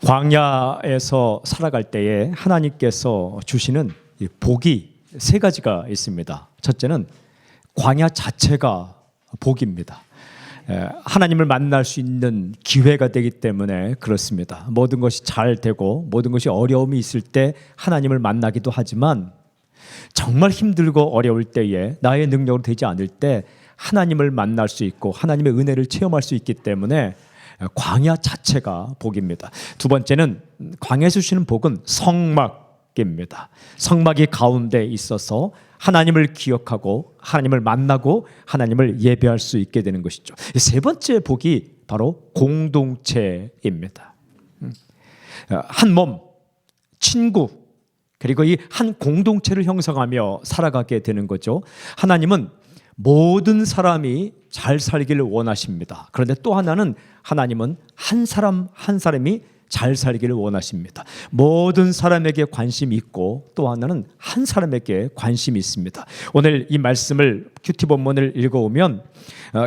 광야에서 살아갈 때에 하나님께서 주시는 복이 세 가지가 있습니다. 첫째는 광야 자체가 복입니다. 하나님을 만날 수 있는 기회가 되기 때문에 그렇습니다. 모든 것이 잘 되고 모든 것이 어려움이 있을 때 하나님을 만나기도 하지만 정말 힘들고 어려울 때에 나의 능력으로 되지 않을 때 하나님을 만날 수 있고 하나님의 은혜를 체험할 수 있기 때문에 광야 자체가 복입니다. 두 번째는 광야에서 주시는 복은 성막입니다. 성막이 가운데 있어서 하나님을 기억하고 하나님을 만나고 하나님을 예배할 수 있게 되는 것이죠. 세 번째 복이 바로 공동체입니다. 한 몸, 친구, 그리고 이 한 공동체를 형성하며 살아가게 되는 거죠. 하나님은 모든 사람이 잘 살기를 원하십니다. 그런데 또 하나는 하나님은 한 사람 한 사람이 잘 살기를 원하십니다. 모든 사람에게 관심이 있고 또 하나는 한 사람에게 관심이 있습니다. 오늘 이 말씀을 큐티 본문을 읽어오면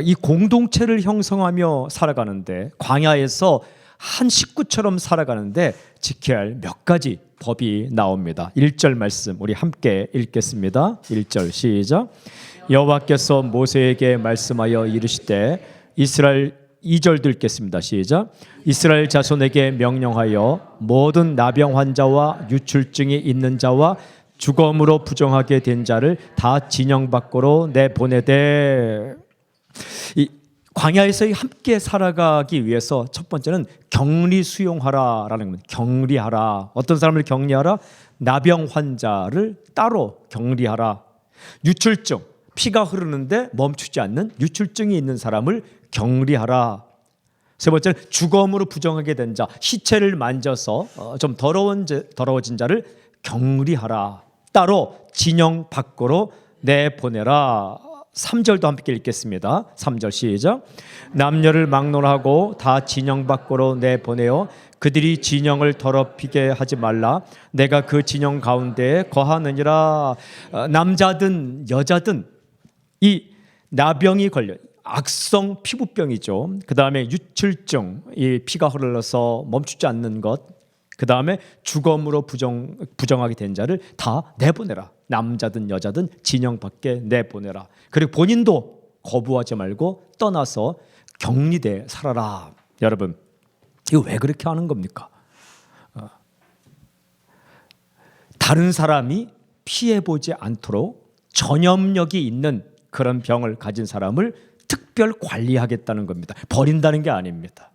이 공동체를 형성하며 살아가는데 광야에서 한 식구처럼 살아가는데 지켜야 할 몇 가지 법이 나옵니다. 1절 말씀 우리 함께 읽겠습니다. 1절 시작. 여호와께서 모세에게 말씀하여 이르시되 이스라엘 2절 읽겠습니다. 시작. 이스라엘 자손에게 명령하여 모든 나병 환자와 유출증이 있는 자와 주검으로 부정하게 된 자를 다 진영 밖으로 내보내되. 이 광야에서 함께 살아가기 위해서 첫 번째는 격리 수용하라라는 겁니다. 격리하라. 어떤 사람을 격리하라? 나병 환자를 따로 격리하라. 유출증, 피가 흐르는데 멈추지 않는 유출증이 있는 사람을 격리하라. 세 번째는 주검으로 부정하게 된 자, 시체를 만져서 좀 더러워진 자를 격리하라. 따로 진영 밖으로 내보내라. 3절도 함께 읽겠습니다. 3절 시작. 남녀를 막론하고 다 진영 밖으로 내보내어 그들이 진영을 더럽히게 하지 말라. 내가 그 진영 가운데에 거하느니라. 남자든 여자든 이 나병이 걸려 악성 피부병이죠. 그 다음에 유출증, 이 피가 흘러서 멈추지 않는 것. 그 다음에 주검으로 부정하게 된 자를 다 내보내라. 남자든 여자든 진영 밖에 내보내라. 그리고 본인도 거부하지 말고 떠나서 격리돼 살아라. 여러분, 이거 왜 그렇게 하는 겁니까? 다른 사람이 피해보지 않도록 전염력이 있는 그런 병을 가진 사람을 특별 관리하겠다는 겁니다. 버린다는 게 아닙니다.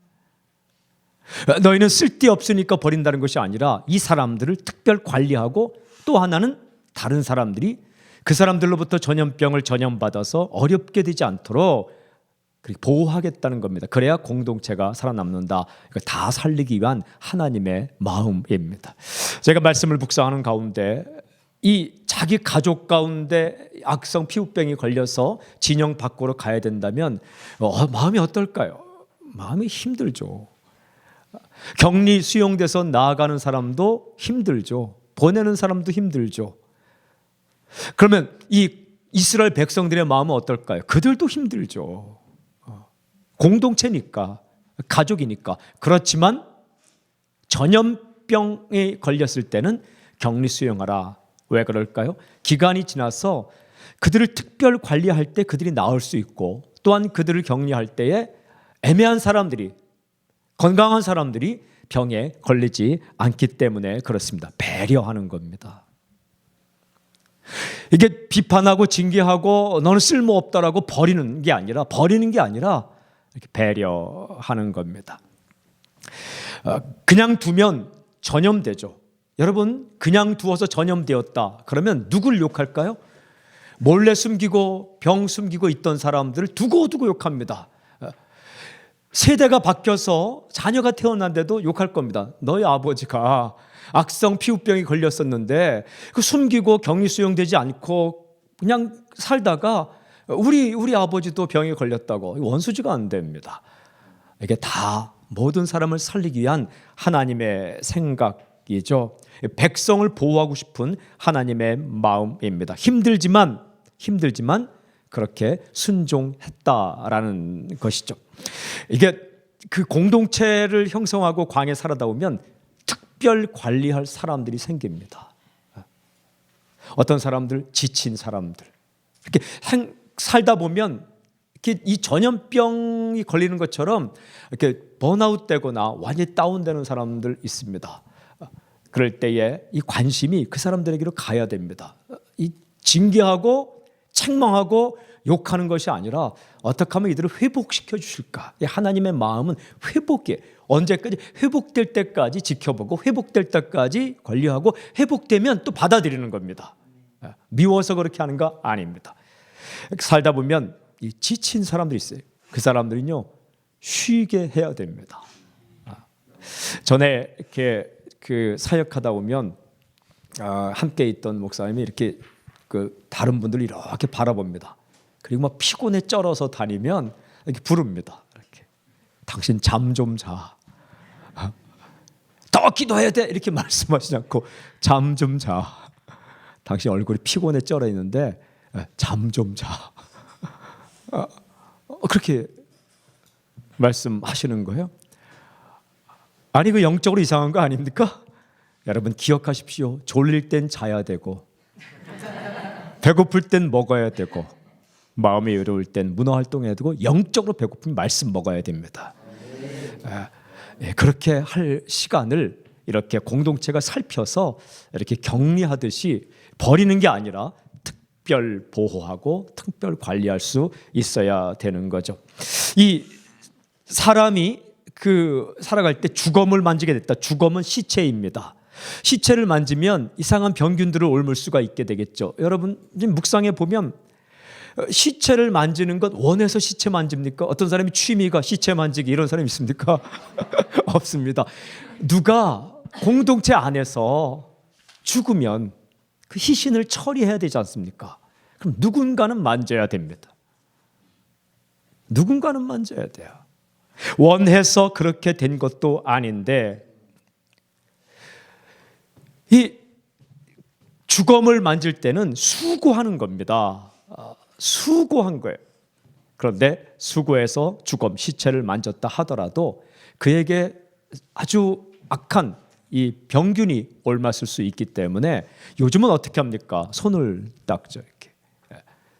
너희는 쓸데없으니까 버린다는 것이 아니라 이 사람들을 특별 관리하고 또 하나는 다른 사람들이 그 사람들로부터 전염병을 전염받아서 어렵게 되지 않도록 보호하겠다는 겁니다. 그래야 공동체가 살아남는다. 다 살리기 위한 하나님의 마음입니다. 제가 말씀을 묵상하는 가운데 이 자기 가족 가운데 악성 피부병이 걸려서 진영 밖으로 가야 된다면 마음이 어떨까요? 마음이 힘들죠. 격리 수용돼서 나아가는 사람도 힘들죠. 보내는 사람도 힘들죠. 그러면 이 이스라엘 백성들의 마음은 어떨까요? 그들도 힘들죠. 공동체니까, 가족이니까. 그렇지만 전염병에 걸렸을 때는 격리 수용하라. 왜 그럴까요? 기간이 지나서 그들을 특별 관리할 때 그들이 나을 수 있고 또한 그들을 격리할 때에 애매한 사람들이, 건강한 사람들이 병에 걸리지 않기 때문에 그렇습니다. 배려하는 겁니다. 이게 비판하고 징계하고 너는 쓸모없다라고 버리는 게 아니라 이렇게 배려하는 겁니다. 그냥 두면 전염되죠. 여러분, 그냥 두어서 전염되었다. 그러면 누굴 욕할까요? 몰래 숨기고 병 숨기고 있던 사람들을 두고 욕합니다. 세대가 바뀌어서 자녀가 태어난데도 욕할 겁니다. 너희 아버지가 악성 피부병이 걸렸었는데 그 숨기고 격리 수용되지 않고 그냥 살다가 우리 아버지도 병에 걸렸다고. 원수지가 안 됩니다. 이게 다 모든 사람을 살리기 위한 하나님의 생각이죠. 백성을 보호하고 싶은 하나님의 마음입니다. 힘들지만 그렇게 순종했다라는 것이죠. 이게 그 공동체를 형성하고 광야에 살아다 보면 특별 관리할 사람들이 생깁니다. 어떤 사람들, 지친 사람들. 이렇게 살다 보면 이렇게 이 전염병이 걸리는 것처럼 이렇게 번아웃 되거나 완전히 다운되는 사람들 있습니다. 그럴 때에 이 관심이 그 사람들에게로 가야 됩니다. 이 징계하고 책망하고 욕하는 것이 아니라 어떻게 하면 이들을 회복시켜 주실까? 하나님의 마음은 회복에 언제까지 회복될 때까지 지켜보고 회복될 때까지 관리하고 회복되면 또 받아들이는 겁니다. 미워서 그렇게 하는 거 아닙니다. 살다 보면 이 지친 사람들이 있어요. 그 사람들은요 쉬게 해야 됩니다. 전에 이렇게 그 사역하다 보면 함께 있던 목사님이 이렇게 그 다른 분들을 이렇게 바라봅니다. 그리고 막 피곤에 쩔어서 다니면 이렇게 부릅니다. 이렇게 당신 잠 좀 자. 더 기도해야 돼. 이렇게 말씀하시지 않고 잠 좀 자. 당신 얼굴이 피곤에 쩔어 있는데 잠 좀 자. 그렇게 말씀하시는 거예요. 아니 그 영적으로 이상한 거 아닙니까? 여러분 기억하십시오. 졸릴 땐 자야 되고 배고플 땐 먹어야 되고 마음이 외로울 땐 문화 활동해야 되고 영적으로 배고프면 말씀 먹어야 됩니다. 그렇게 할 시간을 이렇게 공동체가 살펴서 이렇게 격리하듯이 버리는 게 아니라 특별 보호하고 특별 관리할 수 있어야 되는 거죠. 이 사람이 그 살아갈 때 주검을 만지게 됐다. 주검은 시체입니다. 시체를 만지면 이상한 병균들을 옮을 수가 있게 되겠죠. 여러분 묵상해 보면 시체를 만지는 것 원해서 시체 만집니까? 어떤 사람이 취미가 시체 만지기 이런 사람이 있습니까? 없습니다. 누가 공동체 안에서 죽으면 그 희신을 처리해야 되지 않습니까? 그럼 누군가는 만져야 됩니다. 누군가는 만져야 돼요. 원해서 그렇게 된 것도 아닌데 이 주검을 만질 때는 수고하는 겁니다. 수고한 거예요. 그런데 수고해서 주검 시체를 만졌다 하더라도 그에게 아주 악한 이 병균이 옮았을 수 있기 때문에 요즘은 어떻게 합니까? 손을 닦죠. 이렇게.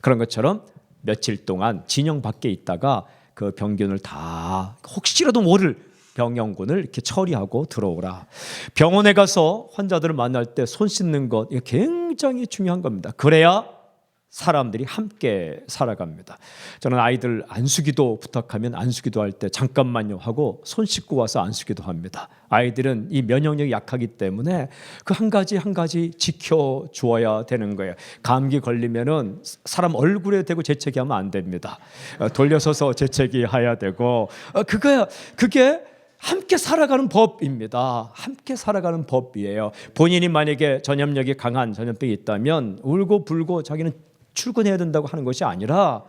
그런 것처럼 며칠 동안 진영 밖에 있다가 그 병균을 다 혹시라도 모를 병영군을 이렇게 처리하고 들어오라. 병원에 가서 환자들을 만날 때 손 씻는 것 이게 굉장히 중요한 겁니다. 그래야 사람들이 함께 살아갑니다. 저는 아이들 안수기도 부탁하면 안수기도 할 때 잠깐만요 하고 손 씻고 와서 안수기도 합니다. 아이들은 이 면역력이 약하기 때문에 그 한 가지 지켜주어야 되는 거예요. 감기 걸리면은 사람 얼굴에 대고 재채기하면 안 됩니다. 돌려서서 재채기해야 되고 그게 함께 살아가는 법입니다. 함께 살아가는 법이에요. 본인이 만약에 전염력이 강한 전염병이 있다면 울고 불고 자기는 출근해야 된다고 하는 것이 아니라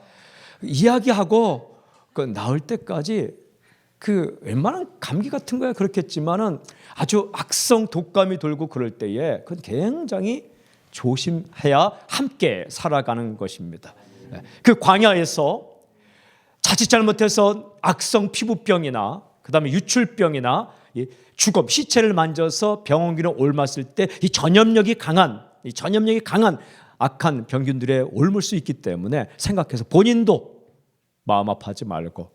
이야기하고 그 나을 때까지 그 웬만한 감기 같은 거야 그렇겠지만은 아주 악성 독감이 돌고 그럴 때에 그건 굉장히 조심해야 함께 살아가는 것입니다. 그 광야에서 자칫 잘못해서 악성 피부병이나 그다음에 유출병이나 주검 시체를 만져서 병원균을 옮았을 때 이 전염력이 강한 악한 병균들에 옮을 수 있기 때문에 생각해서 본인도 마음 아파하지 말고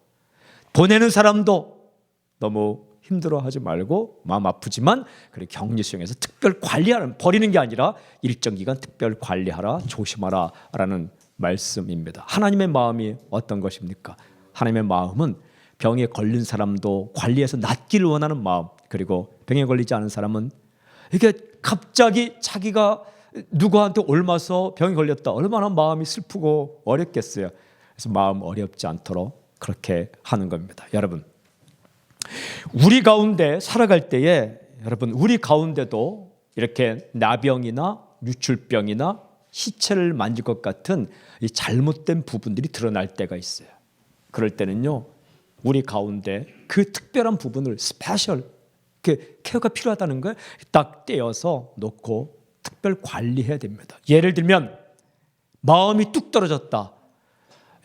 보내는 사람도 너무 힘들어하지 말고 마음 아프지만 그래 격리 수용해서 특별 관리하는 버리는 게 아니라 일정 기간 특별 관리하라 조심하라라는 말씀입니다. 하나님의 마음이 어떤 것입니까? 하나님의 마음은 병에 걸린 사람도 관리해서 낫기를 원하는 마음 그리고 병에 걸리지 않은 사람은 이게 갑자기 자기가 누구한테 옮아서 병이 걸렸다. 얼마나 마음이 슬프고 어렵겠어요. 그래서 마음 어렵지 않도록 그렇게 하는 겁니다. 여러분, 우리 가운데 살아갈 때에 여러분 우리 가운데도 이렇게 나병이나 유출병이나 시체를 만질 것 같은 이 잘못된 부분들이 드러날 때가 있어요. 그럴 때는요. 우리 가운데 그 특별한 부분을 스페셜 케어가 필요하다는 걸 딱 떼어서 놓고 특별 관리해야 됩니다. 예를 들면 마음이 뚝 떨어졌다.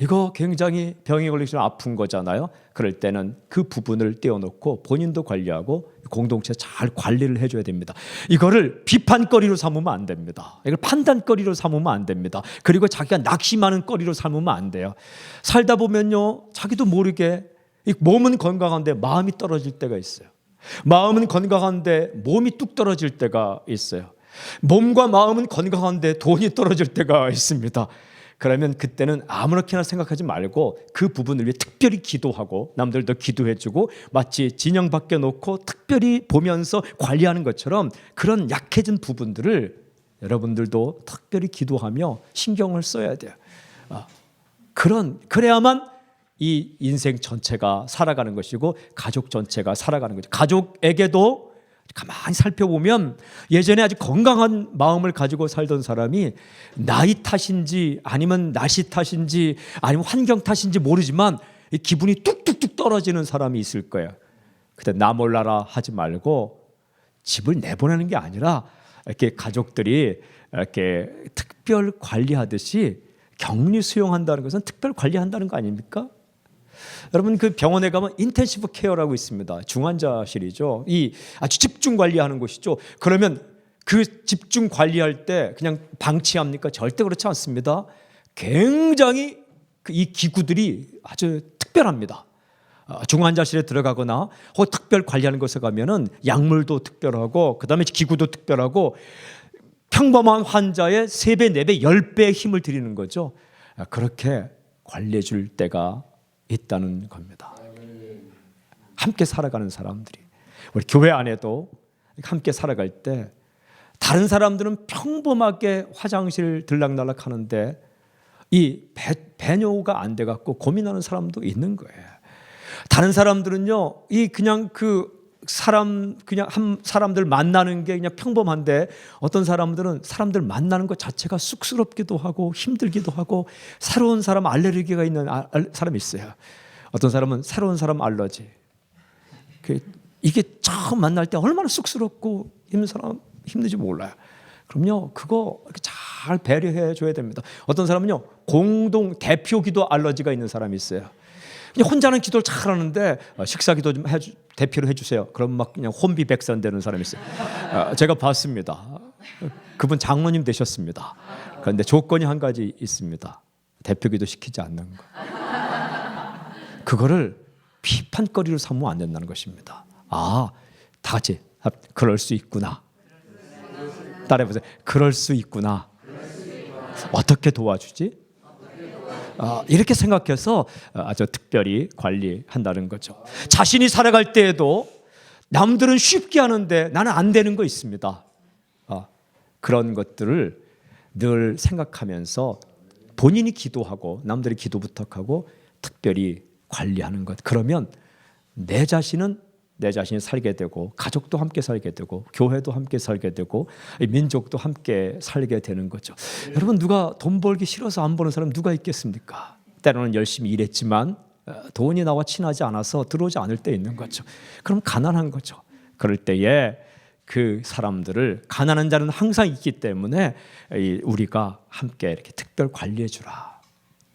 이거 굉장히 병이 걸리기 전에 아픈 거잖아요. 그럴 때는 그 부분을 떼어놓고 본인도 관리하고 공동체 잘 관리를 해줘야 됩니다. 이거를 비판거리로 삼으면 안 됩니다. 이걸 판단거리로 삼으면 안 됩니다. 그리고 자기가 낙심하는 거리로 삼으면 안 돼요. 살다 보면요, 자기도 모르게 몸은 건강한데 마음이 떨어질 때가 있어요. 마음은 건강한데 몸이 뚝 떨어질 때가 있어요. 몸과 마음은 건강한데 돈이 떨어질 때가 있습니다. 그러면 그때는 아무렇게나 생각하지 말고 그 부분을 위해 특별히 기도하고 남들도 기도해주고 마치 진영 밖에 놓고 특별히 보면서 관리하는 것처럼 그런 약해진 부분들을 여러분들도 특별히 기도하며 신경을 써야 돼요. 그래야만 이 인생 전체가 살아가는 것이고 가족 전체가 살아가는 거죠. 가족에게도 가만히 살펴보면 예전에 아주 건강한 마음을 가지고 살던 사람이 나이 탓인지 아니면 날씨 탓인지 아니면 환경 탓인지 모르지만 기분이 뚝뚝뚝 떨어지는 사람이 있을 거예요. 그때 나 몰라라 하지 말고 집을 내보내는 게 아니라 이렇게 가족들이 이렇게 특별 관리하듯이 격리 수용한다는 것은 특별 관리한다는 거 아닙니까? 여러분 그 병원에 가면 인텐시브 케어라고 있습니다. 중환자실이죠. 이 아주 집중 관리하는 곳이죠. 그러면 그 집중 관리할 때 그냥 방치합니까? 절대 그렇지 않습니다. 굉장히 이 기구들이 아주 특별합니다. 중환자실에 들어가거나 혹은 특별 관리하는 곳에 가면은 약물도 특별하고 그다음에 기구도 특별하고 평범한 환자의 3배, 4배, 10배의 힘을 들이는 거죠. 그렇게 관리해 줄 때가 있다는 겁니다. 함께 살아가는 사람들이 우리 교회 안에도 함께 살아갈 때 다른 사람들은 평범하게 화장실 들락날락 하는데 이 배뇨가 안 돼 갖고 고민하는 사람도 있는 거예요. 다른 사람들은요, 이 그냥 사람들 만나는 게 그냥 평범한데 어떤 사람들은 사람들 만나는 것 자체가 쑥스럽기도 하고 힘들기도 하고 새로운 사람 알레르기가 있는 사람이 있어요. 어떤 사람은 새로운 사람 알러지. 이게 처음 만날 때 얼마나 쑥스럽고 힘든지 몰라요. 그럼요, 그거 잘 배려해 줘야 됩니다. 어떤 사람은요, 공동 대표 기도 알러지가 있는 사람이 있어요. 그냥 혼자는 기도를 잘하는데 식사 기도 좀 대표로 해주세요. 그럼 막 그냥 혼비백산되는 사람이 있어요. 제가 봤습니다. 그분 장로님 되셨습니다. 그런데 조건이 한 가지 있습니다. 대표 기도 시키지 않는 거. 그거를 비판거리로 삼으면 안 된다는 것입니다. 다 같이 그럴 수 있구나. 따라해보세요. 그럴 수 있구나. 어떻게 도와주지? 이렇게 생각해서 아주 특별히 관리한다는 거죠. 자신이 살아갈 때에도 남들은 쉽게 하는데 나는 안 되는 거 있습니다. 그런 것들을 늘 생각하면서 본인이 기도하고 남들이 기도 부탁하고 특별히 관리하는 것. 그러면 내 자신이 살게 되고 가족도 함께 살게 되고 교회도 함께 살게 되고 민족도 함께 살게 되는 거죠. 여러분 누가 돈 벌기 싫어서 안 버는 사람 누가 있겠습니까? 때로는 열심히 일했지만 돈이 나와 친하지 않아서 들어오지 않을 때 있는 거죠. 그럼 가난한 거죠. 그럴 때에 그 사람들을 가난한 자는 항상 있기 때문에 우리가 함께 이렇게 특별 관리해 주라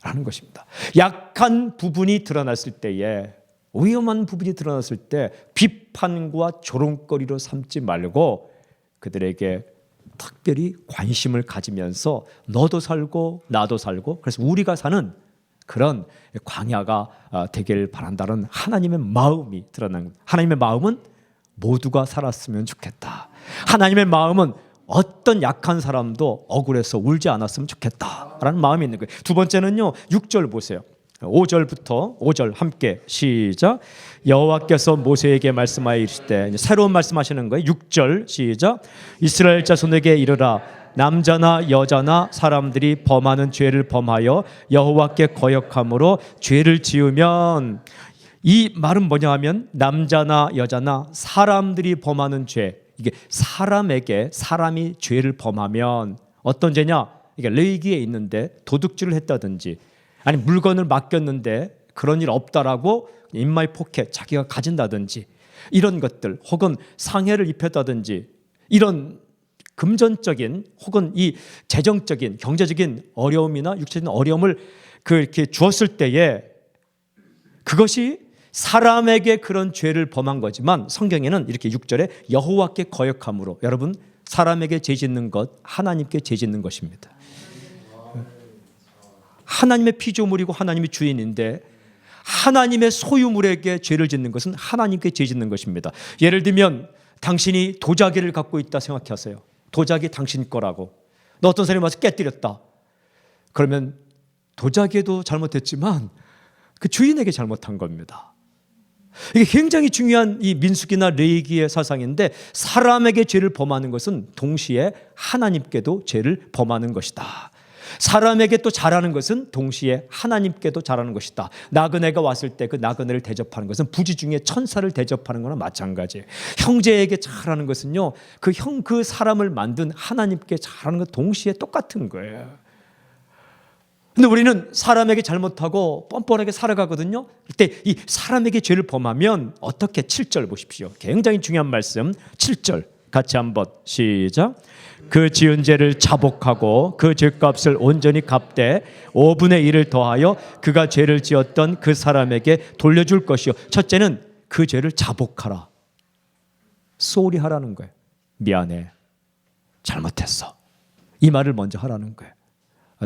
라는 것입니다. 약한 부분이 드러났을 때에 위험한 부분이 드러났을 때 비판과 조롱거리로 삼지 말고 그들에게 특별히 관심을 가지면서 너도 살고 나도 살고 그래서 우리가 사는 그런 광야가 되길 바란다는 하나님의 마음이 드러난 하나님의 마음은 모두가 살았으면 좋겠다. 하나님의 마음은 어떤 약한 사람도 억울해서 울지 않았으면 좋겠다라는 마음이 있는 거예요. 두 번째는요. 6절 보세요. 5절부터 5절 함께 시작. 여호와께서 모세에게 말씀하여 이르시되 새로운 말씀하시는 거예요. 6절 시작. 이스라엘 자손에게 이르라 남자나 여자나 사람들이 범하는 죄를 범하여 여호와께 거역함으로 죄를 지으면 이 말은 뭐냐 하면 남자나 여자나 사람들이 범하는 죄 이게 사람이 죄를 범하면 어떤 죄냐 이게 레위기에 있는데 도둑질을 했다든지 아니 물건을 맡겼는데 그런 일 없다라고 인마이 포켓 자기가 가진다든지 이런 것들 혹은 상해를 입혔다든지 이런 금전적인 혹은 이 재정적인 경제적인 어려움이나 육체적인 어려움을 이렇게 주었을 때에 그것이 사람에게 그런 죄를 범한 거지만 성경에는 이렇게 6절에 여호와께 거역함으로, 여러분 사람에게 죄 짓는 것 하나님께 죄 짓는 것입니다. 하나님의 피조물이고 하나님이 주인인데 하나님의 소유물에게 죄를 짓는 것은 하나님께 죄 짓는 것입니다. 예를 들면 당신이 도자기를 갖고 있다 생각하세요. 도자기 당신 거라고. 너 어떤 사람이 와서 깨뜨렸다. 그러면 도자기에도 잘못했지만 그 주인에게 잘못한 겁니다. 이게 굉장히 중요한 이 민수기나 레위기의 사상인데, 사람에게 죄를 범하는 것은 동시에 하나님께도 죄를 범하는 것이다. 사람에게 또 잘하는 것은 동시에 하나님께도 잘하는 것이다. 나그네가 왔을 때 그 나그네를 대접하는 것은 부지 중에 천사를 대접하는 거나 마찬가지예요. 형제에게 잘하는 것은요, 그 사람을 만든 하나님께 잘하는 것 동시에 똑같은 거예요. 근데 우리는 사람에게 잘못하고 뻔뻔하게 살아가거든요. 그때 이 사람에게 죄를 범하면 어떻게? 7절 보십시오. 굉장히 중요한 말씀. 7절 같이 한번 시작. 그 지은 죄를 자복하고 그 죄값을 온전히 갚되 5분의 1을 더하여 그가 죄를 지었던 그 사람에게 돌려줄 것이요. 첫째는 그 죄를 자복하라. 쏘리 하라는 거예요. 미안해, 잘못했어. 이 말을 먼저 하라는 거예요.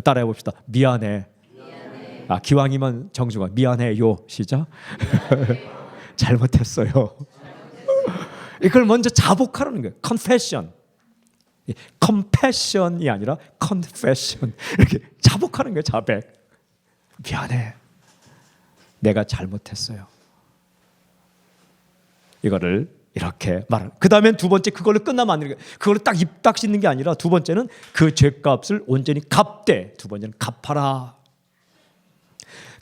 따라해 봅시다. 미안해. 기왕이면 정중하. 미안해요. 시작. 잘못했어요. 이걸 먼저 자복하라는 거예요. confession. compassion이 아니라 confession. 이렇게 자복하는 거예요. 자백. 미안해, 내가 잘못했어요. 이거를 이렇게 말하는. 그 다음엔 두 번째, 그걸로 끝나면 안 되는 거예요. 그걸로 딱 입 딱 씻는 게 아니라 두 번째는 그 죄값을 온전히 갚되, 두 번째는 갚아라.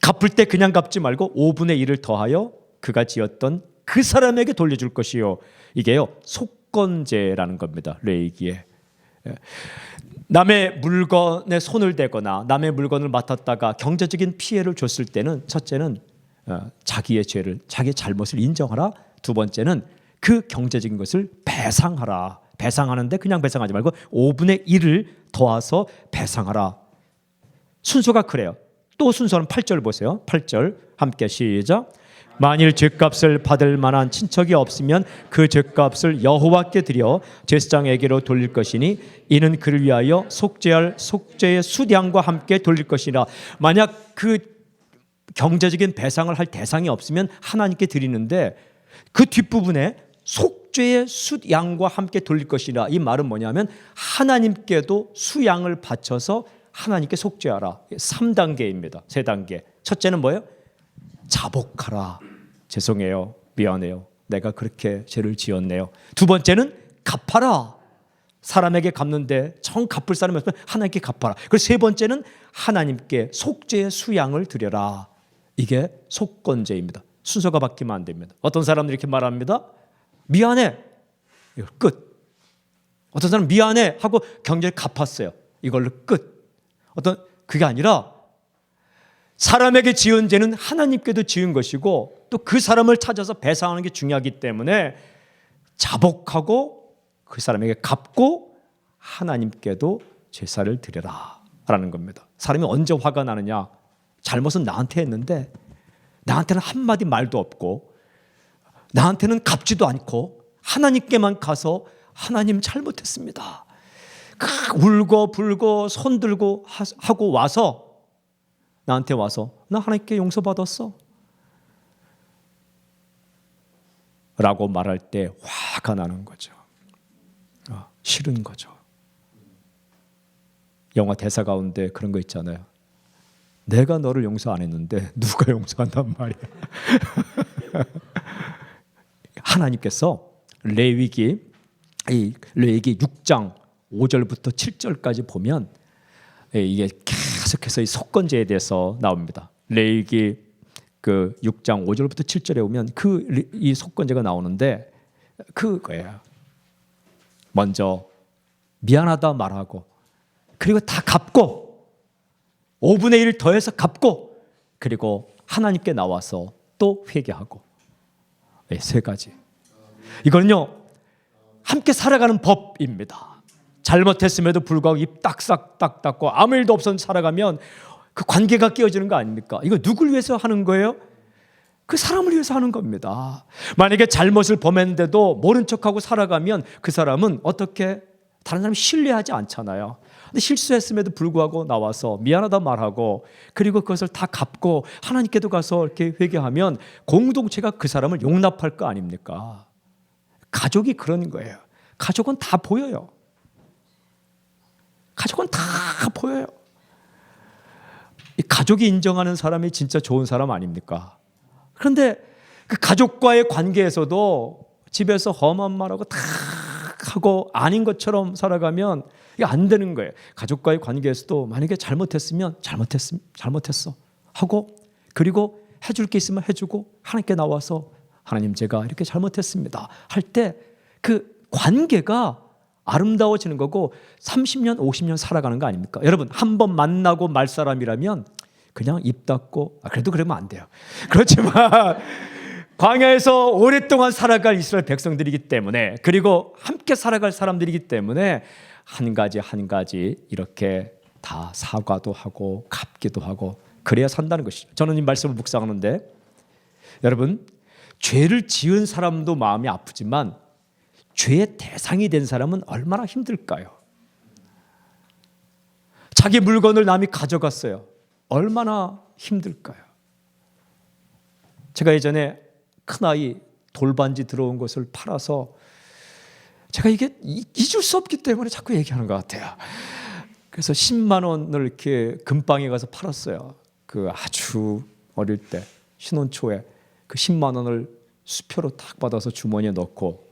갚을 때 그냥 갚지 말고 5분의 1을 더하여 그가 지었던 그 사람에게 돌려줄 것이요. 이게요, 속건제라는 겁니다. 레위기에. 남의 물건에 손을 대거나 남의 물건을 맡았다가 경제적인 피해를 줬을 때는 첫째는 자기의 죄를, 자기의 잘못을 인정하라. 두 번째는 그 경제적인 것을 배상하라. 배상하는데 그냥 배상하지 말고 5분의 1을 더해서 배상하라. 순서가 그래요. 또 순서는 8절 보세요. 8절 함께 시작. 만일 죄값을 받을 만한 친척이 없으면 그 죄값을 여호와께 드려 제사장에게로 돌릴 것이니 이는 그를 위하여 속죄할 속죄의 수량과 함께 돌릴 것이라. 만약 그 경제적인 배상을 할 대상이 없으면 하나님께 드리는데 그 뒷부분에 속죄의 수양과 함께 돌릴 것이라. 이 말은 뭐냐면 하나님께도 수양을 바쳐서 하나님께 속죄하라. 3단계입니다. 3단계. 첫째는 뭐예요? 자복하라. 죄송해요, 미안해요, 내가 그렇게 죄를 지었네요. 두 번째는 갚아라. 사람에게 갚는데 정 갚을 사람이 없으면 하나님께 갚아라. 그리고 세 번째는 하나님께 속죄의 수양을 드려라. 이게 속건제입니다. 순서가 바뀌면 안 됩니다. 어떤 사람들이 이렇게 말합니다. 미안해, 이거 끝. 어떤 사람은 미안해 하고 경제를 갚았어요. 이걸로 끝. 그게 아니라 사람에게 지은 죄는 하나님께도 지은 것이고 또 그 사람을 찾아서 배상하는 게 중요하기 때문에 자복하고 그 사람에게 갚고 하나님께도 제사를 드려라 라는 겁니다. 사람이 언제 화가 나느냐? 잘못은 나한테 했는데 나한테는 한마디 말도 없고 나한테는 갚지도 않고 하나님께만 가서 하나님 잘못했습니다, 울고 불고 손 들고 하고 와서 나한테 와서 나 하나님께 용서받았어 라고 말할 때 화가 나는 거죠. 싫은 거죠. 영화 대사 가운데 그런 거 있잖아요. 내가 너를 용서 안 했는데 누가 용서한단 말이야. 하나님께서 레위기 6장 5절부터 7절까지 보면 이게 계속해서 이 속건제에 대해서 나옵니다. 레위기 6장 5절부터 7절에 오면 이 속건제가 나오는데 그거예요. 먼저 미안하다 말하고 그리고 다 갚고 5분의 1 더해서 갚고 그리고 하나님께 나와서 또 회개하고. 세 가지. 이거는요 함께 살아가는 법입니다. 잘못했음에도 불구하고 입 딱싹 딱 닫고 아무 일도 없었는데 살아가면 그 관계가 깨어지는 거 아닙니까? 이거 누굴 위해서 하는 거예요? 그 사람을 위해서 하는 겁니다. 만약에 잘못을 범했는데도 모른 척하고 살아가면 그 사람은 어떻게 다른 사람 신뢰하지 않잖아요. 근데 실수했음에도 불구하고 나와서 미안하다 말하고 그리고 그것을 다 갚고 하나님께도 가서 이렇게 회개하면 공동체가 그 사람을 용납할 거 아닙니까? 가족이 그런 거예요. 가족은 다 보여요. 가족은 다 보여요. 이 가족이 인정하는 사람이 진짜 좋은 사람 아닙니까? 그런데 그 가족과의 관계에서도 집에서 험한 말하고 다 하고 아닌 것처럼 살아가면 이게 안 되는 거예요. 가족과의 관계에서도 만약에 잘못했으면 잘못했어 하고 그리고 해줄 게 있으면 해주고 하나님께 나와서 하나님 제가 이렇게 잘못했습니다 할 때 그 관계가 아름다워지는 거고 30년 50년 살아가는 거 아닙니까? 여러분 한 번 만나고 말 사람이라면 그냥 입 닫고 그래도 그러면 안 돼요. 그렇지만 광야에서 오랫동안 살아갈 이스라엘 백성들이기 때문에 그리고 함께 살아갈 사람들이기 때문에 한 가지 한 가지 이렇게 다 사과도 하고 갚기도 하고 그래야 산다는 것이죠. 저는 이 말씀을 묵상하는데 여러분 죄를 지은 사람도 마음이 아프지만 죄의 대상이 된 사람은 얼마나 힘들까요? 자기 물건을 남이 가져갔어요. 얼마나 힘들까요? 제가 예전에 큰아이 돌반지 들어온 것을 팔아서 제가 이게 잊을 수 없기 때문에 자꾸 얘기하는 것 같아요. 그래서 10만 원을 이렇게 금방에 가서 팔았어요. 그 아주 어릴 때 신혼 초에 그 10만 원을 수표로 탁 받아서 주머니에 넣고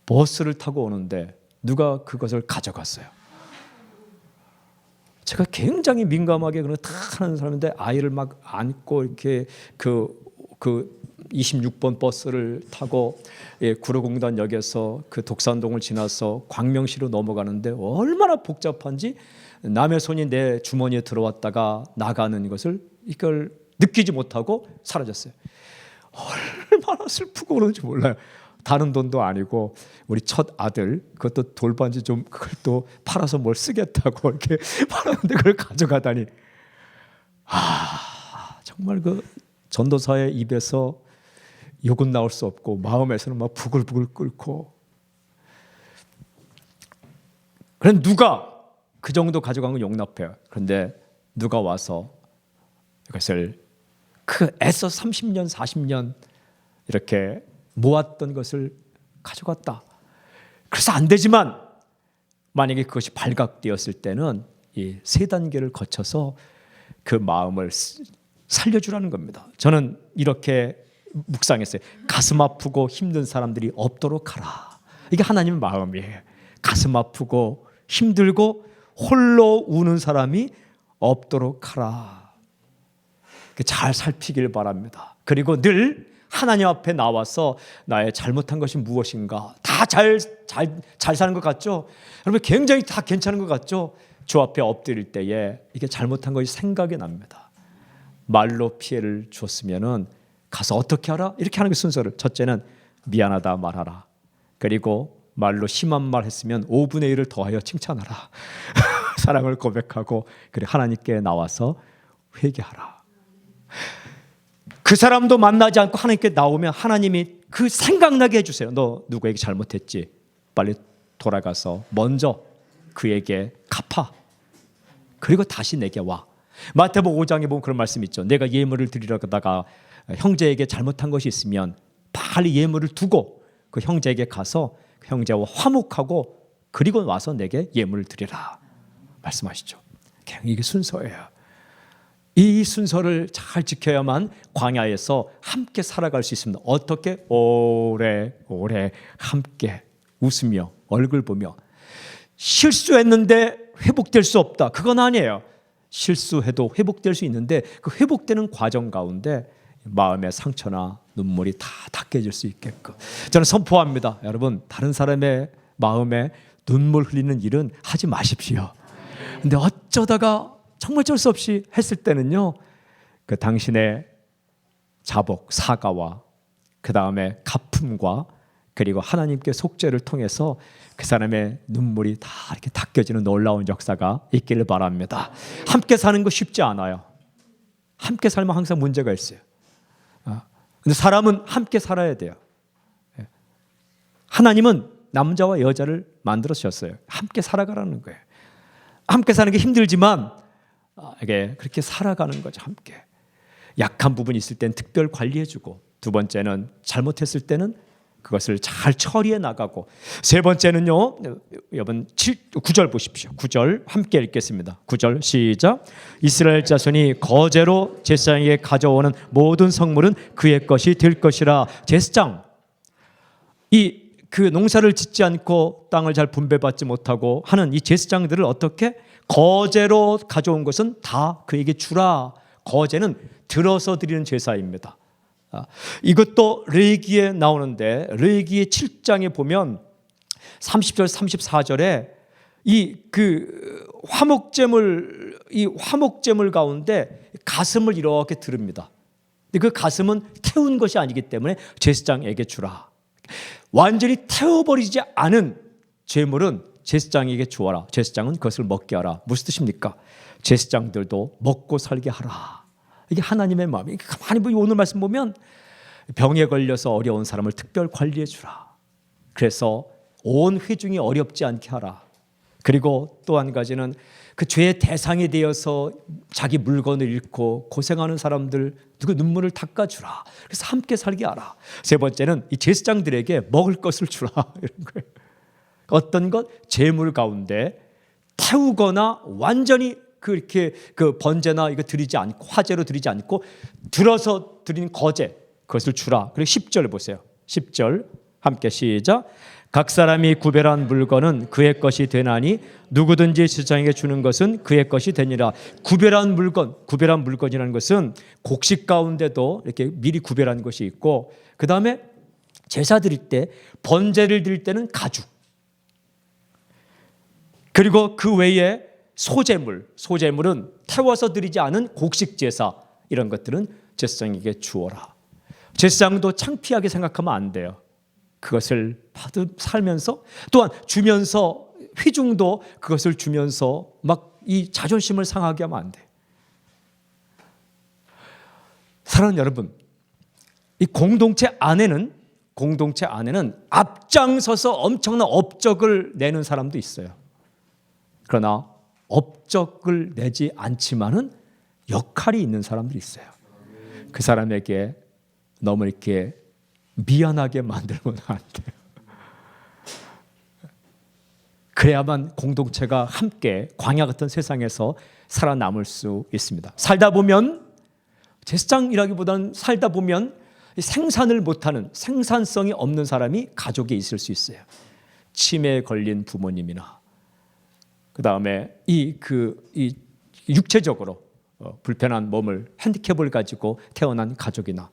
버스를 타고 오는데 누가 그것을 가져갔어요. 제가 굉장히 민감하게 그런 탁 하는 사람인데 아이를 막 안고 이렇게 그 26번 버스를 타고 구로공단역에서 그 독산동을 지나서 광명시로 넘어가는데 얼마나 복잡한지 남의 손이 내 주머니에 들어왔다가 나가는 것을 이걸 느끼지 못하고 사라졌어요. 얼마나 슬프고 그런지 몰라요. 다른 돈도 아니고 우리 첫 아들 그것도 돌반지 좀 그걸 또 팔아서 뭘 쓰겠다고 이렇게 팔았는데 그걸 가져가다니 정말 그 전도사의 입에서 욕은 나올 수 없고 마음에서는 막 부글부글 끓고 그런데 누가 그 정도 가져간 건 용납해요. 그런데 누가 와서 이것을 그 애써 30년 40년 이렇게 모았던 것을 가져갔다. 그래서 안 되지만 만약에 그것이 발각되었을 때는 이 세 단계를 거쳐서 그 마음을 살려주라는 겁니다. 저는 이렇게 묵상했어요. 가슴 아프고 힘든 사람들이 없도록 하라. 이게 하나님의 마음이에요. 가슴 아프고 힘들고 홀로 우는 사람이 없도록 하라. 잘 살피길 바랍니다. 그리고 늘 하나님 앞에 나와서 나의 잘못한 것이 무엇인가 다 잘 사는 것 같죠? 여러분 굉장히 다 괜찮은 것 같죠? 주 앞에 엎드릴 때에 이게 잘못한 것이 생각이 납니다. 말로 피해를 줬으면은 가서 어떻게 하라? 이렇게 하는 그 순서를 첫째는 미안하다 말하라. 그리고 말로 심한 말 했으면 5분의 1을 더하여 칭찬하라. 사랑을 고백하고 그리고 하나님께 나와서 회개하라. 그 사람도 만나지 않고 하나님께 나오면 하나님이 그 생각나게 해주세요. 너 누구에게 잘못했지? 빨리 돌아가서 먼저 그에게 갚아. 그리고 다시 내게 와. 마태복음 5장에 보면 그런 말씀이 있죠. 내가 예물을 드리려다가 형제에게 잘못한 것이 있으면 빨리 예물을 두고 그 형제에게 가서 그 형제와 화목하고 그리고 와서 내게 예물을 드리라 말씀하시죠. 이게 순서예요. 이 순서를 잘 지켜야만 광야에서 함께 살아갈 수 있습니다. 어떻게? 오래 함께 웃으며 얼굴 보며. 실수했는데 회복될 수 없다. 그건 아니에요. 실수해도 회복될 수 있는데 그 회복되는 과정 가운데 마음의 상처나 눈물이 다 닦여질 수 있게끔 저는 선포합니다. 여러분 다른 사람의 마음에 눈물 흘리는 일은 하지 마십시오. 근데 어쩌다가 정말 어쩔 수 없이 했을 때는요, 그 당신의 자복, 사과와 그 다음에 갚음과 그리고 하나님께 속죄를 통해서 그 사람의 눈물이 다 이렇게 닦여지는 놀라운 역사가 있기를 바랍니다. 함께 사는 거 쉽지 않아요. 함께 살면 항상 문제가 있어요. 근데 사람은 함께 살아야 돼요. 하나님은 남자와 여자를 만들어주셨어요. 함께 살아가라는 거예요. 함께 사는 게 힘들지만 이게 그렇게 살아가는 거죠. 함께. 약한 부분이 있을 때는 특별 관리해주고, 두 번째는 잘못했을 때는 그것을 잘 처리해 나가고, 세 번째는요, 여러분 9절 보십시오. 9절 함께 읽겠습니다. 9절 시작. 이스라엘 자손이 거제로 제사장에게 가져오는 모든 성물은 그의 것이 될 것이라. 제사장, 그 농사를 짓지 않고 땅을 잘 분배받지 못하고 하는 이 제사장들을 어떻게 거제로 가져온 것은 다 그에게 주라. 거제는 들어서 드리는 제사입니다. 이것도 레위기에 나오는데, 레위기 7장에 보면 30절 34절에 이 화목제물 가운데 가슴을 이렇게 드립니다. 근데 그 가슴은 태운 것이 아니기 때문에 제사장에게 주라. 완전히 태워버리지 않은 제물은 제사장에게 주어라. 제사장은 그것을 먹게 하라. 무슨 뜻입니까? 제사장들도 먹고 살게 하라. 이게 하나님의 마음이. 가만히 오늘 말씀 보면 병에 걸려서 어려운 사람을 특별 관리해 주라. 그래서 온 회중이 어렵지 않게 하라. 그리고 또 한 가지는 그 죄의 대상이 되어서 자기 물건을 잃고 고생하는 사람들 그 눈물을 닦아주라. 그래서 함께 살게 하라. 세 번째는 이 제사장들에게 먹을 것을 주라. 이런 거예요. 어떤 것? 재물 가운데 태우거나 완전히 그렇게 그 번제나 이거 드리지 않고 화제로 드리지 않고 들어서 드리는 거제, 그것을 주라. 그리고 10절 보세요. 10절 함께 시작. 각 사람이 구별한 물건은 그의 것이 되나니 누구든지 제사장에게 주는 것은 그의 것이 되니라. 구별한 물건이라는 것은 곡식 가운데도 이렇게 미리 구별한 것이 있고, 그 다음에 제사 드릴 때, 번제를 드릴 때는 가죽, 그리고 그 외에 소재물은 태워서 드리지 않은 곡식 제사, 이런 것들은 제사장에게 주어라. 제사장도 창피하게 생각하면 안 돼요. 그것을 살면서 또한 주면서, 회중도 그것을 주면서 막 이 자존심을 상하게 하면 안 돼. 사랑하는 여러분, 이 공동체 안에는 앞장서서 엄청난 업적을 내는 사람도 있어요. 그러나 업적을 내지 않지만은 역할이 있는 사람들이 있어요. 그 사람에게 너무 이렇게 미안하게 만들면 안 돼요. 그래야만 공동체가 함께 광야 같은 세상에서 살아남을 수 있습니다. 살다 보면, 제사장이라기보다는 살다 보면 생산을 못하는, 생산성이 없는 사람이 가족에 있을 수 있어요. 치매에 걸린 부모님이나, 그 다음에 이 육체적으로 불편한 몸을, 핸디캡을 가지고 태어난 가족이나,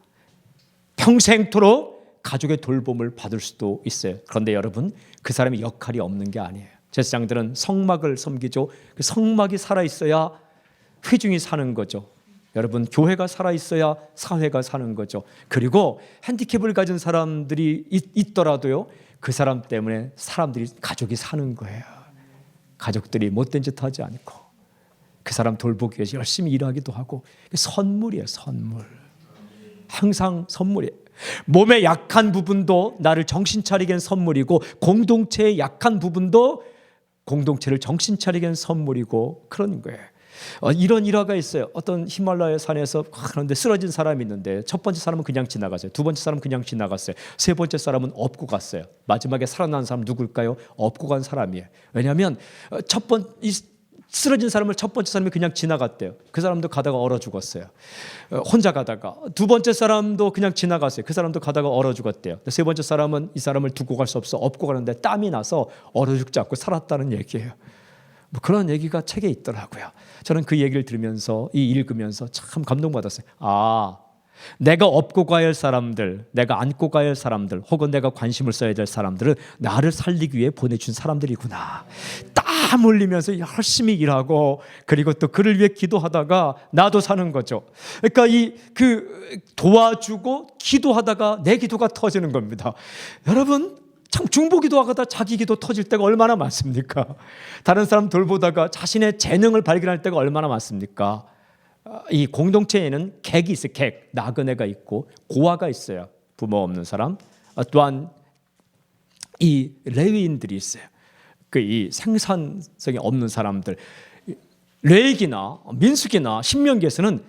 평생토록 가족의 돌봄을 받을 수도 있어요. 그런데 여러분, 그 사람의 역할이 없는 게 아니에요. 제사장들은 성막을 섬기죠. 그 성막이 살아있어야 회중이 사는 거죠. 여러분, 교회가 살아있어야 사회가 사는 거죠. 그리고 핸디캡을 가진 사람들이 있더라도요, 그 사람 때문에 가족이 사는 거예요. 가족들이 못된 짓 하지 않고 그 사람 돌보기 위해서 열심히 일하기도 하고. 선물이에요, 선물. 항상 선물이에요. 몸의 약한 부분도 나를 정신 차리게 하는 선물이고, 공동체의 약한 부분도 공동체를 정신 차리게 하는 선물이고, 그런 거예요. 이런 일화가 있어요. 어떤 히말라야 산에서 그런데 쓰러진 사람이 있는데, 첫 번째 사람은 그냥 지나갔어요. 두 번째 사람은 그냥 지나갔어요. 세 번째 사람은 업고 갔어요. 마지막에 살아난 사람 누굴까요? 업고 간 사람이에요. 왜냐하면 쓰러진 사람을 첫 번째 사람이 그냥 지나갔대요. 그 사람도 가다가 얼어 죽었어요. 혼자 가다가. 두 번째 사람도 그냥 지나갔어요. 그 사람도 가다가 얼어 죽었대요. 세 번째 사람은 이 사람을 두고 갈 수 없어 업고 가는데 땀이 나서 얼어 죽지 않고 살았다는 얘기예요. 뭐 그런 얘기가 책에 있더라고요. 저는 그 얘기를 들으면서, 읽으면서 참 감동받았어요. 내가 업고 가야 할 사람들, 내가 안고 가야 할 사람들, 혹은 내가 관심을 써야 될 사람들은 나를 살리기 위해 보내준 사람들이구나. 땀 흘리면서 열심히 일하고, 그리고 또 그를 위해 기도하다가 나도 사는 거죠. 그러니까 도와주고 기도하다가 내 기도가 터지는 겁니다. 여러분, 참 중보기도하다가 자기 기도 터질 때가 얼마나 많습니까? 다른 사람 돌보다가 자신의 재능을 발견할 때가 얼마나 많습니까? 이 공동체에는 객이 있어요. 객, 나그네가 있고 고아가 있어요. 부모 없는 사람. 또한 이 레위인들이 있어요. 그 이 생산성이 없는 사람들. 레위기나 민수기나 신명기에서는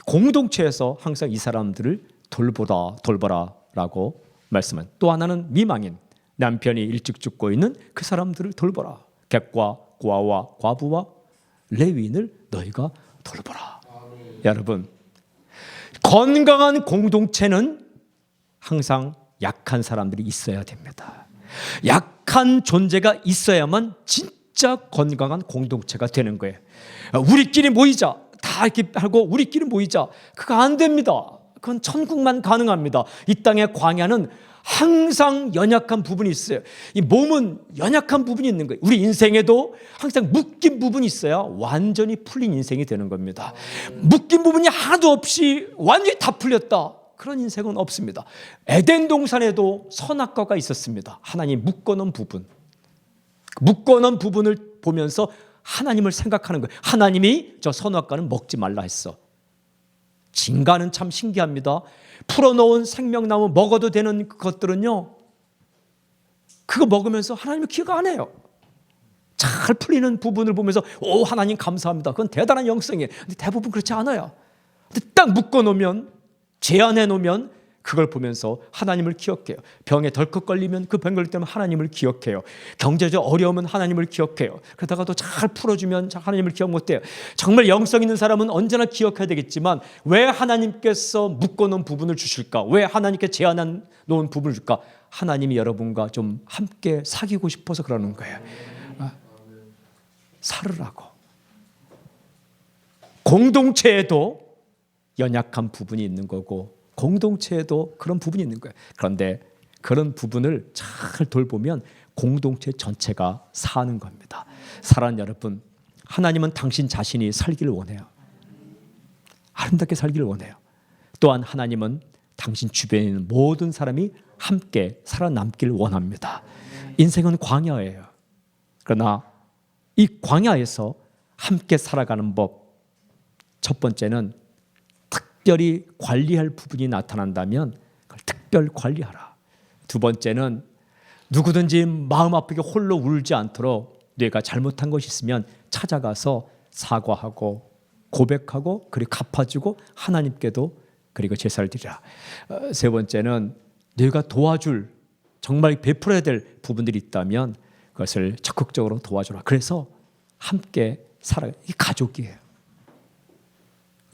공동체에서 항상 이 사람들을 돌보라라고 말씀한. 또 하나는 미망인, 남편이 일찍 죽고 있는 그 사람들을 돌보라. 객과 고아와 과부와 레위인을 너희가 돌보라. 여러분, 건강한 공동체는 항상 약한 사람들이 있어야 됩니다. 약한 존재가 있어야만 진짜 건강한 공동체가 되는 거예요. 우리끼리 모이자, 다 이렇게 하고 우리끼리 모이자, 그거 안 됩니다. 그건 천국만 가능합니다. 이 땅의 광야는 항상 연약한 부분이 있어요. 이 몸은 연약한 부분이 있는 거예요. 우리 인생에도 항상 묶인 부분이 있어야 완전히 풀린 인생이 되는 겁니다. 묶인 부분이 하나도 없이 완전히 다 풀렸다, 그런 인생은 없습니다. 에덴 동산에도 선악과가 있었습니다. 하나님 묶어놓은 부분, 묶어놓은 부분을 보면서 하나님을 생각하는 거예요. 하나님이 저 선악과는 먹지 말라 했어. 진가는 참 신기합니다. 풀어놓은 생명나무 먹어도 되는 것들은요, 그거 먹으면서 하나님을 기억 안 해요. 잘 풀리는 부분을 보면서 오 하나님 감사합니다, 그건 대단한 영성이에요. 근데 대부분 그렇지 않아요. 근데 딱 묶어놓으면, 제한해 놓으면 그걸 보면서 하나님을 기억해요. 병에 덜컥 걸리면 그 병 걸릴 때면 하나님을 기억해요. 경제적 어려움은 하나님을 기억해요. 그러다가 또 잘 풀어주면 하나님을 기억 못해요. 정말 영성 있는 사람은 언제나 기억해야 되겠지만 왜 하나님께서 묶어놓은 부분을 주실까? 왜 하나님께 제한해 놓은 부분을 줄까? 하나님이 여러분과 좀 함께 사귀고 싶어서 그러는 거예요. 살으라고. 공동체에도 연약한 부분이 있는 거고 공동체에도 그런 부분이 있는 거예요. 그런데 그런 부분을 잘 돌보면 공동체 전체가 사는 겁니다. 사랑하는 여러분, 하나님은 당신 자신이 살기를 원해요. 아름답게 살기를 원해요. 또한 하나님은 당신 주변에 있는 모든 사람이 함께 살아남기를 원합니다. 인생은 광야예요. 그러나 이 광야에서 함께 살아가는 법, 첫 번째는 특별히 관리할 부분이 나타난다면 그걸 특별 관리하라. 두 번째는 누구든지 마음 아프게 홀로 울지 않도록 내가 잘못한 것이 있으면 찾아가서 사과하고 고백하고 그리고 갚아주고 하나님께도 그리고 제사를 드리라. 세 번째는 내가 도와줄, 정말 베풀어야 될 부분들이 있다면 그것을 적극적으로 도와주라. 그래서 함께 살아가. 이 가족이에요.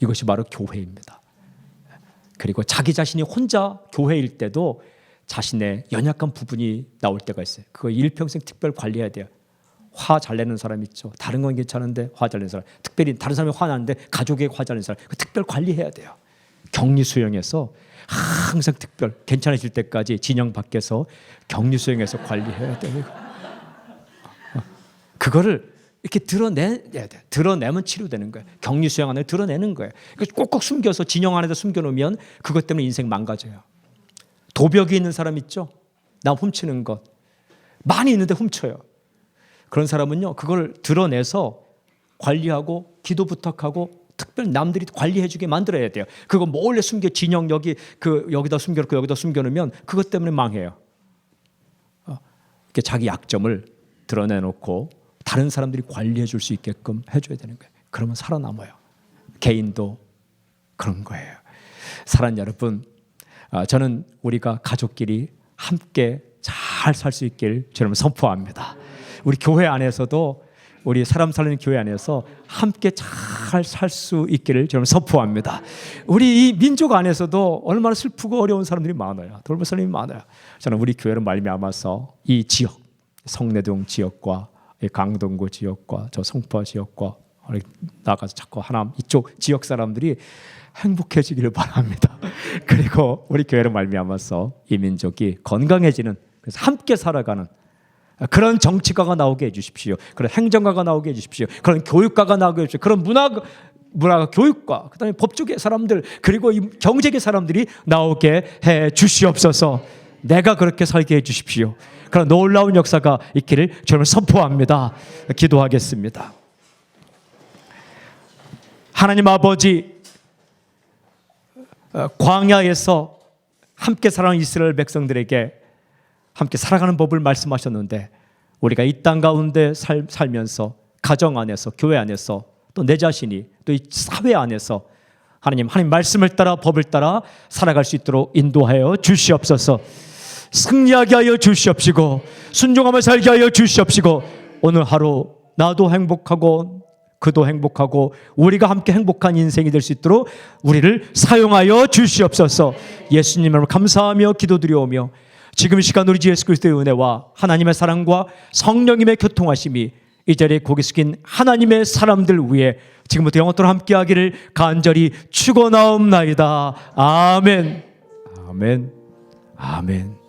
이것이 바로 교회입니다. 그리고 자기 자신이 혼자 교회일 때도 자신의 연약한 부분이 나올 때가 있어요. 그거 일평생 특별 관리해야 돼요. 화 잘 내는 사람 있죠. 다른 건 괜찮은데 화 잘 내는 사람, 특별히 다른 사람이 화나는데 가족에게 화 잘 내는 사람, 그 특별 관리해야 돼요. 격리 수용해서 항상 특별, 괜찮아질 때까지 진영 밖에서 격리 수용해서 관리해야 돼요. 그거를 이렇게 드러내야 돼. 드러내면 치료되는 거예요. 격리 수용 안에 드러내는 거예요. 꼭꼭 숨겨서 진영 안에다 숨겨놓으면 그것 때문에 인생 망가져요. 도벽이 있는 사람 있죠? 남 훔치는 것 많이 있는데 훔쳐요. 그런 사람은요, 그걸 드러내서 관리하고 기도 부탁하고 특별히 남들이 관리해주게 만들어야 돼요. 그거 몰래 숨겨, 진영 여기다 숨겨놓고 여기다 숨겨놓으면 그것 때문에 망해요. 이렇게 자기 약점을 드러내놓고 다른 사람들이 관리해 줄 수 있게끔 해줘야 되는 거예요. 그러면 살아남아요. 개인도 그런 거예요. 사랑하는 여러분, 저는 우리가 가족끼리 함께 잘 살 수 있길 저는 선포합니다. 우리 교회 안에서도 우리 사람 살리는 교회 안에서 함께 잘 살 수 있기를 저는 선포합니다. 우리 이 민족 안에서도 얼마나 슬프고 어려운 사람들이 많아요. 돌볼 사람이 많아요. 저는 우리 교회를 말미암아서 이 지역, 성내동 지역과 강동구 지역과 저 송파 지역과 나가서 자꾸 하남 이쪽 지역 사람들이 행복해지기를 바랍니다. 그리고 우리 교회를 말미암아서 이 민족이 건강해지는, 그래서 함께 살아가는 그런 정치가가 나오게 해주십시오. 그런 행정가가 나오게 해주십시오. 그런 교육가가 나오게 해주십시오. 그런 문화 교육과 그다음에 법조계 사람들 그리고 이 경제계 사람들이 나오게 해 주시옵소서. 내가 그렇게 살게 해주십시오. 그런 놀라운 역사가 있기를 저는 선포합니다. 기도하겠습니다. 하나님 아버지, 광야에서 함께 살아가는 이스라엘 백성들에게 함께 살아가는 법을 말씀하셨는데, 우리가 이 땅 가운데 살면서 가정 안에서, 교회 안에서, 또 내 자신이 또 이 사회 안에서 하나님 말씀을 따라 법을 따라 살아갈 수 있도록 인도하여 주시옵소서. 승리하게 하여 주시옵시고 순종하며 살게 하여 주시옵시고, 오늘 하루 나도 행복하고 그도 행복하고 우리가 함께 행복한 인생이 될 수 있도록 우리를 사용하여 주시옵소서. 예수님을 감사하며 기도드리오며, 지금 이 시간 우리 주 예수 그리스도의 은혜와 하나님의 사랑과 성령님의 교통하심이 이 자리에 고개 숙인 하나님의 사람들 위에 지금부터 영원토록 함께하기를 간절히 축원하옵나이다. 아멘. 아멘. 아멘.